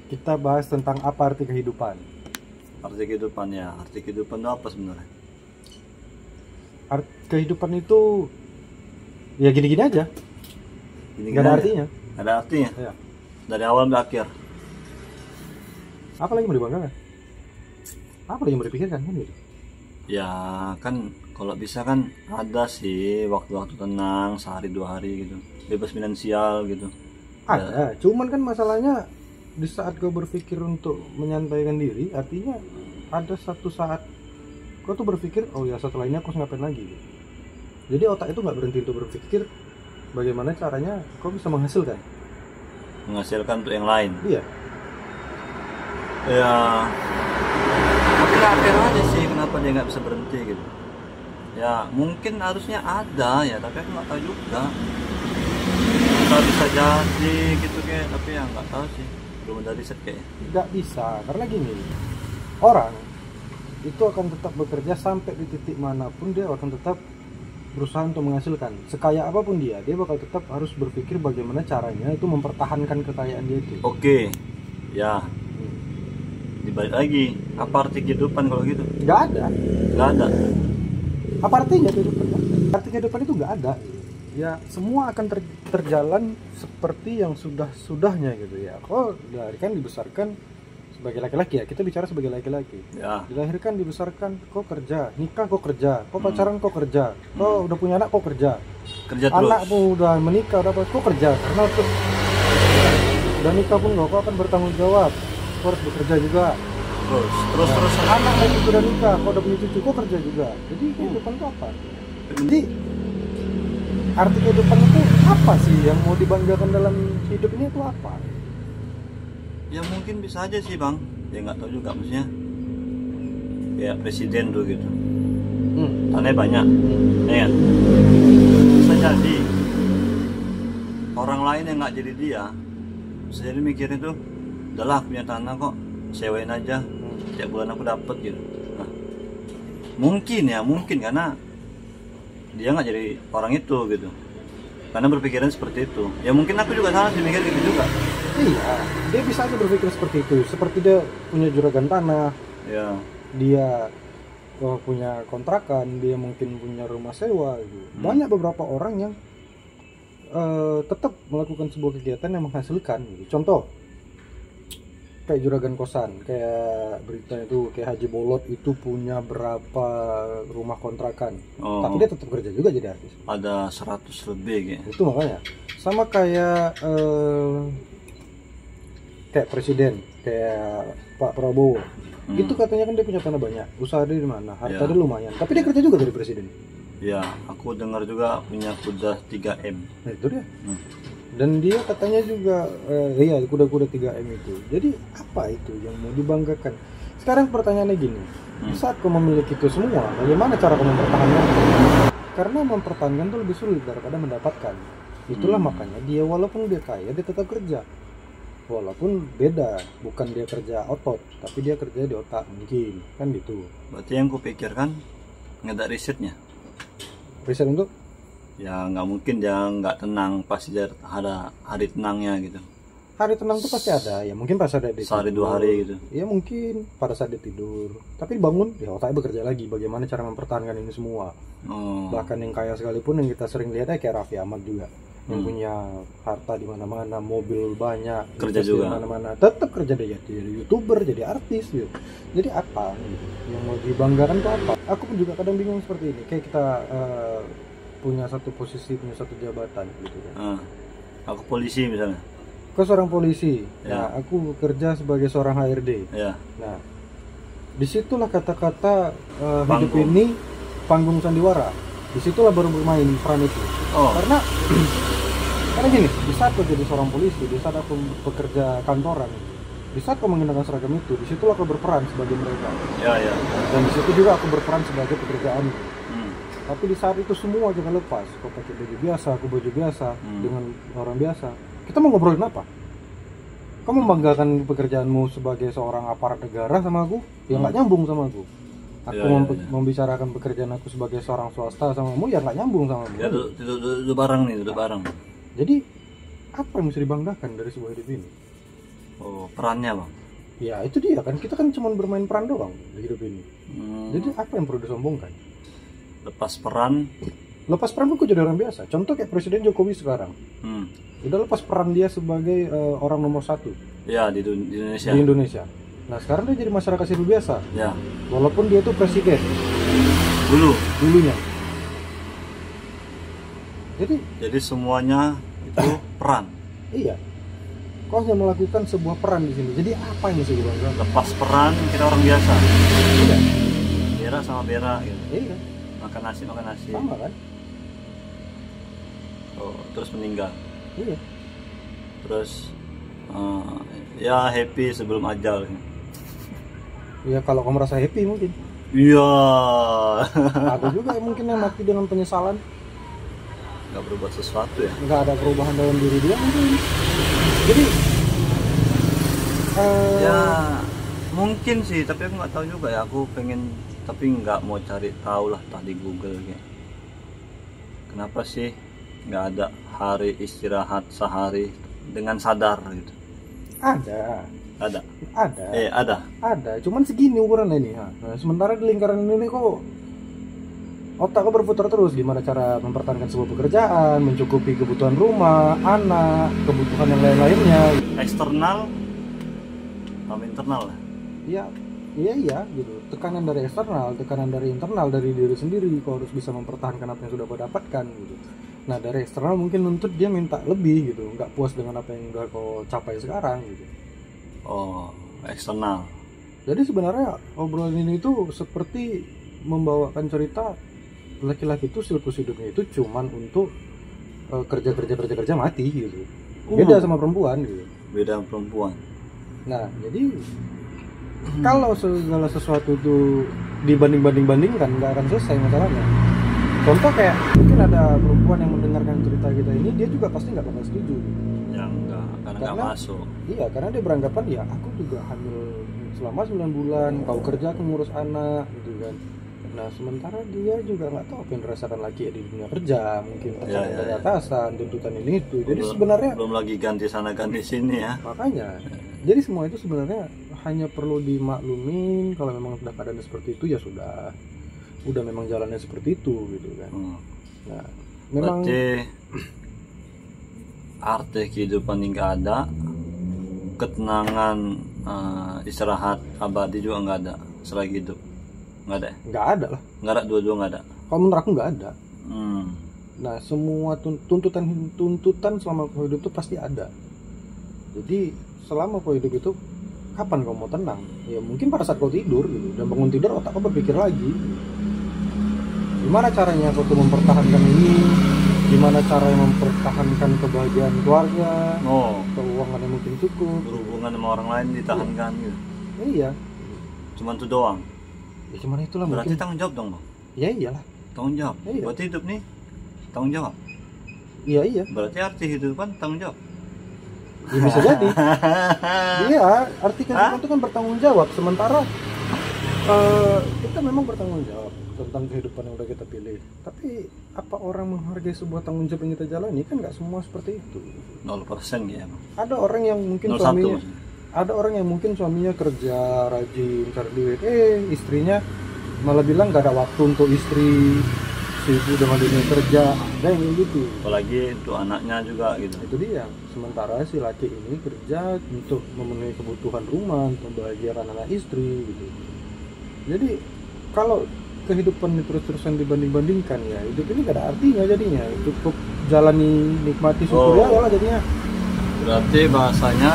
kita bahas tentang apa arti kehidupan. Arti kehidupan ya, arti kehidupan itu apa sebenarnya? Kehidupan itu ya gini-gini aja. Gini Gak ada artinya. Ada artinya? Ya. Dari awal sampai akhir. Apa lagi mau dibanggakan? Apa lagi mau dipikirkan kan gitu? Ya kan kalau bisa kan ada sih waktu-waktu tenang sehari 2 hari gitu, bebas finansial gitu. Ada, cuman kan masalahnya di saat kau berpikir untuk menyantaikan diri, artinya ada satu saat kau tuh berpikir, oh ya setelah ini aku harus ngapain lagi. Jadi otak itu nggak berhenti untuk berpikir bagaimana caranya kau bisa menghasilkan Untuk yang lain. Iya. Ya tapi nggak fair aja sih kenapa dia nggak bisa berhenti gitu. Ya mungkin harusnya ada ya, tapi aku nggak tahu juga. Bisa jadi gitu kayak, tapi ya nggak tahu sih, belum ada riset kayaknya. Nggak bisa, karena gini, orang itu akan tetap bekerja sampai di titik manapun dia akan tetap berusaha untuk menghasilkan. Sekaya apapun dia bakal tetap harus berpikir bagaimana caranya itu mempertahankan kekayaan dia itu. Oke, ya. Dibalik lagi, apa arti kehidupan kalau gitu? Nggak ada. Nggak ada. Apa artinya kehidupan? Arti kehidupan itu nggak ada. Ya semua akan terjalan seperti yang sudahnya gitu ya. Kau dilahirkan dibesarkan sebagai laki-laki ya. Kita bicara sebagai laki-laki. Ya. Dilahirkan dibesarkan, kau kerja, nikah kau kerja, kau pacaran kau kerja, kau udah punya anak kau kerja. Kerja terus. Anak pun udah menikah udah apa kau kerja, karena udah nikah pun kau akan bertanggung jawab. Kau harus bekerja juga. Terus Anak lagi udah nikah, kau udah punya cucu, kau kerja juga. Jadi kehidupan itu apa? Jadi arti kehidupan itu apa sih yang mau dibanggakan dalam hidup ini itu apa? Ya mungkin bisa aja sih bang, ya nggak tahu juga maksudnya. Kayak presiden tuh gitu, tanahnya banyak, ya kan? Bisa jadi orang lain yang nggak jadi dia, bisa jadi mikirnya tuh, udahlah punya tanah kok, sewain aja, tiap bulan aku dapet gitu. Nah, mungkin karena dia nggak jadi orang itu gitu, karena berpikiran seperti itu. Ya mungkin aku juga salah sih mikir gitu juga. Iya, dia bisa aja berpikir seperti itu. Seperti dia punya juragan tanah, Ya. dia punya kontrakan, dia mungkin punya rumah sewa gitu. Banyak beberapa orang yang tetap melakukan sebuah kegiatan yang menghasilkan gitu. Contoh kayak juragan kosan, kayak berita itu kayak Haji Bolot itu punya berapa rumah kontrakan, tapi dia tetap kerja juga jadi artis. Ada 100 lebih kayaknya. Itu makanya sama kayak presiden, kayak Pak Prabowo. Itu katanya kan dia punya tanah banyak, usaha dia di mana, harta dia lumayan, tapi dia kerja juga jadi presiden. Ya, aku dengar juga punya kuda 3M. Nah itu dia. Dan dia katanya juga iya kuda-kuda 3M itu. Jadi apa itu yang mau dibanggakan? Sekarang pertanyaannya gini, saat kau memiliki itu semua, bagaimana cara kau mempertahankan? Karena mempertahankan itu lebih sulit daripada mendapatkan. Itulah makanya dia walaupun dia kaya dia tetap kerja. Walaupun beda, bukan dia kerja otot, tapi dia kerja di otak mungkin, kan gitu. Berarti yang kupikirkan nggak ada risetnya. Riset untuk? Ya nggak mungkin dia nggak tenang, pasti ada hari tenangnya gitu. Hari tenang itu pasti ada, ya mungkin pas ada dia Sehari tidur. 2 hari gitu. Ya mungkin pada saat dia tidur, tapi bangun, ya otaknya bekerja lagi. Bagaimana cara mempertahankan ini semua? Bahkan yang kaya sekalipun yang kita sering lihat kayak Raffi Ahmad juga, yang punya harta di mana-mana, mobil banyak, kerja juga di mana-mana, tetap kerja dia jadi YouTuber, jadi artis gitu. Jadi apa gitu? Yang mau dibanggakan itu apa? Aku pun juga kadang bingung seperti ini. Kayak kita punya satu posisi, punya satu jabatan gitu kan. Aku polisi misalnya. Kau seorang polisi, Ya. nah aku bekerja sebagai seorang HRD. Ya. Nah, disitulah kata-kata hidup ini panggung sandiwara. Disitulah baru bermain peran itu. Karena gini, di saat aku jadi seorang polisi, di saat aku bekerja kantoran, di saat aku mengenakan seragam itu, disitulah aku berperan sebagai mereka. Ya. Dan disitu juga aku berperan sebagai pekerjaan. Tapi di saat itu semua jangan lepas. Kau pakai baju biasa, aku baju biasa, dengan orang biasa. Kita mau ngobrolin apa? Kamu membanggakan pekerjaanmu sebagai seorang aparat negara sama aku? Ya nggak nyambung sama aku. Aku membicarakan pekerjaan aku sebagai seorang swasta sama kamu, ya nggak nyambung sama aku. Ya duduk bareng nih, duduk bareng. Jadi apa yang mesti dibanggakan dari sebuah hidup ini? Oh, perannya bang. Ya itu dia kan, kita kan cuma bermain peran doang di hidup ini. Jadi apa yang perlu disombongkan? Lepas peran. Lepas peran pun jadi orang biasa. Contoh kayak Presiden Jokowi sekarang. Udah lepas peran dia sebagai orang nomor 1. Ya di Indonesia. Di Indonesia. Nah sekarang dia jadi masyarakat sipil biasa. Ya. Walaupun dia tuh presiden. Dulunya. Jadi semuanya itu peran. Iya. Kau hanya melakukan sebuah peran di sini. Jadi apa yang mesti dibanggakan? Lepas peran kita orang biasa. Iya. Berak sama berak gitu. Iya. Makan nasi. Sama kan? Oh, terus meninggal. Iya. Terus ya happy sebelum ajal. Ya kalau kamu merasa happy mungkin. Iya. Ada juga yang mungkin yang mati dengan penyesalan. Nggak berbuat sesuatu ya. Nggak ada perubahan dalam diri dia mungkin. Jadi ya mungkin sih, tapi aku nggak tahu juga ya. Aku pengen, tapi nggak mau cari tahu lah tadi Google kayak. Kenapa sih nggak ada hari istirahat sehari dengan sadar gitu? Ada. Ada. Cuman segini ukurannya ini. Nah, sementara di lingkaran ini kok otak berputar terus gimana cara mempertahankan sebuah pekerjaan, mencukupi kebutuhan rumah, anak, kebutuhan yang lain-lainnya. Eksternal sama internal lah. Iya gitu. Tekanan dari eksternal, tekanan dari internal, dari diri sendiri. Kau harus bisa mempertahankan apa yang sudah kau dapatkan gitu. Nah dari eksternal mungkin nuntut dia minta lebih gitu, nggak puas dengan apa yang udah kau capai sekarang gitu. Oh, eksternal. Jadi sebenarnya obrolan ini itu seperti membawakan cerita laki-laki itu siklus hidupnya itu cuman untuk kerja mati gitu. Beda sama perempuan gitu. Beda perempuan. Nah, jadi kalau segala sesuatu itu dibanding-bandingkan nggak akan selesai masalahnya. Contoh kayak mungkin ada perempuan yang mendengarkan cerita kita ini, dia juga pasti nggak bakal setuju. Ya enggak, karena nggak masuk. Iya, karena dia beranggapan ya aku juga hamil selama 9 bulan, kau kerja aku ngurus anak gitu kan. Nah sementara dia juga nggak tahu apa yang dirasakan laki di dunia kerja, mungkin tekanan dari atasan, tuntutan ini itu. Jadi sebenarnya belum lagi ganti sana ganti sini ya. Makanya, jadi semua itu sebenarnya hanya perlu dimaklumin. Kalau memang sudah keadaannya seperti itu ya sudah, memang jalannya seperti itu gitu kan. Nah memang berarti arti kehidupan yang nggak ada, ketenangan, istirahat abadi juga nggak ada selagi hidup. Nggak ada? Nggak ada lah. Nggak ada, dua-dua nggak ada. Kalau menurut aku nggak ada. Nah semua tuntutan selama kau hidup itu pasti ada. Jadi selama kau hidup itu kapan kau mau tenang? Ya mungkin pada saat kau tidur gitu. Dan bangun tidur otak kau berpikir lagi. Gimana caranya kau tuh mempertahankan ini? Gimana caranya mempertahankan kebahagiaan keluarga? Keuangan yang mungkin cukup. Berhubungan sama orang lain ditahankan gitu. Iya. Cuman itu doang. Ya cuman itulah. Berarti mungkin. tanggung jawab dong bang? Ya iyalah. Tanggung jawab? Iya. Buat hidup nih tanggung jawab? Iya. Berarti arti hidup kan tanggung jawab? Ya bisa jadi. Iya, arti kehidupan itu kan bertanggung jawab. Sementara kita memang bertanggung jawab tentang kehidupan yang udah kita pilih. Tapi apa orang menghargai sebuah tanggung jawab yang kita jalani? Kan nggak semua seperti itu. 0% gitu ya bang? Ada orang yang mungkin suaminya kerja rajin cari duit, istrinya malah bilang nggak ada waktu untuk istri, sibuk dengan dunia kerja, ada yang gitu. Apalagi untuk anaknya juga gitu. Itu dia. Sementara si laki ini kerja untuk memenuhi kebutuhan rumah, untuk membahagiakan anak istri gitu. Jadi kalau kehidupan terus-terusan dibanding-bandingkan ya hidup ini gak ada artinya jadinya. Cukup jalani, nikmati, syukuri aja lah jadinya. Berarti bahasanya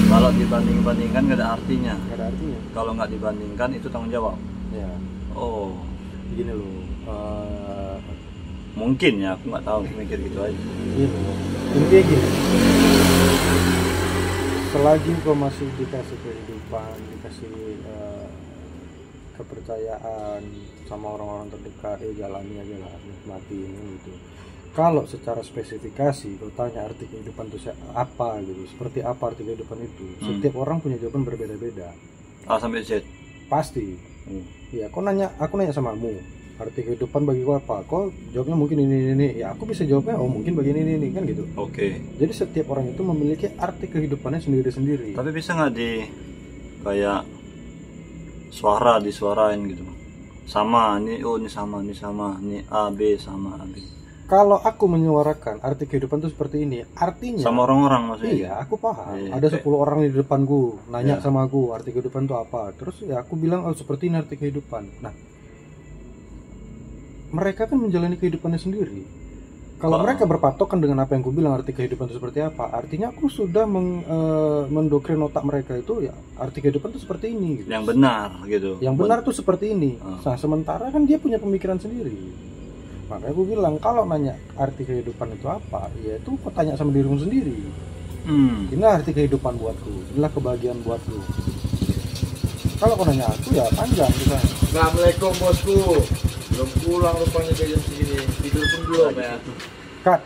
kalau dibanding-bandingkan gak ada artinya. Gak ada artinya. Kalau nggak dibandingkan itu tanggung jawab. Ya. Oh, Gini loh. mungkin ya, aku nggak tahu, mikir gitu aja. Intinya gini. Selagi kau masih dikasih kehidupan, dikasih kepercayaan sama orang-orang terdekat, jalani aja lah, nikmati ini gitu. Kalau secara spesifikasi kau tanya arti kehidupan itu apa gitu, seperti apa arti kehidupan itu, setiap orang punya jawaban berbeda-beda. A sampai Z pasti. Ya aku nanya samamu, arti kehidupan bagi kau apa? Kau jawabnya mungkin ini. Ya aku bisa jawabnya oh mungkin bagi ini kan gitu. Oke. Jadi setiap orang itu memiliki arti kehidupannya sendiri-sendiri. Tapi bisa nggak kayak disuarain gitu? Sama, ini sama, ini A B sama A B. Kalau aku menyuarakan arti kehidupan itu seperti ini, artinya sama orang-orang maksudnya. Iya, aku paham. Iya, Ada 10 orang di depanku nanya Iya. sama aku arti kehidupan itu apa. Terus ya aku bilang oh seperti ini arti kehidupan. Nah, mereka kan menjalani kehidupannya sendiri. Kalau mereka berpatokan dengan apa yang aku bilang arti kehidupan itu seperti apa, artinya aku sudah mendoktrin otak mereka itu ya arti kehidupan itu seperti ini. Gitu. Yang benar gitu. Yang benar tuh seperti ini. Nah, sementara kan dia punya pemikiran sendiri. Makanya aku bilang kalau nanya arti kehidupan itu apa, ya itu kau tanya sama dirimu sendiri. Inilah arti kehidupan buatku, inilah kebahagiaan buatku. Kalau kau nanya aku ya panjang misalnya. Assalamualaikum bosku. Belum pulang rupanya ke jam segini. Tidur pun belum ya. Kat,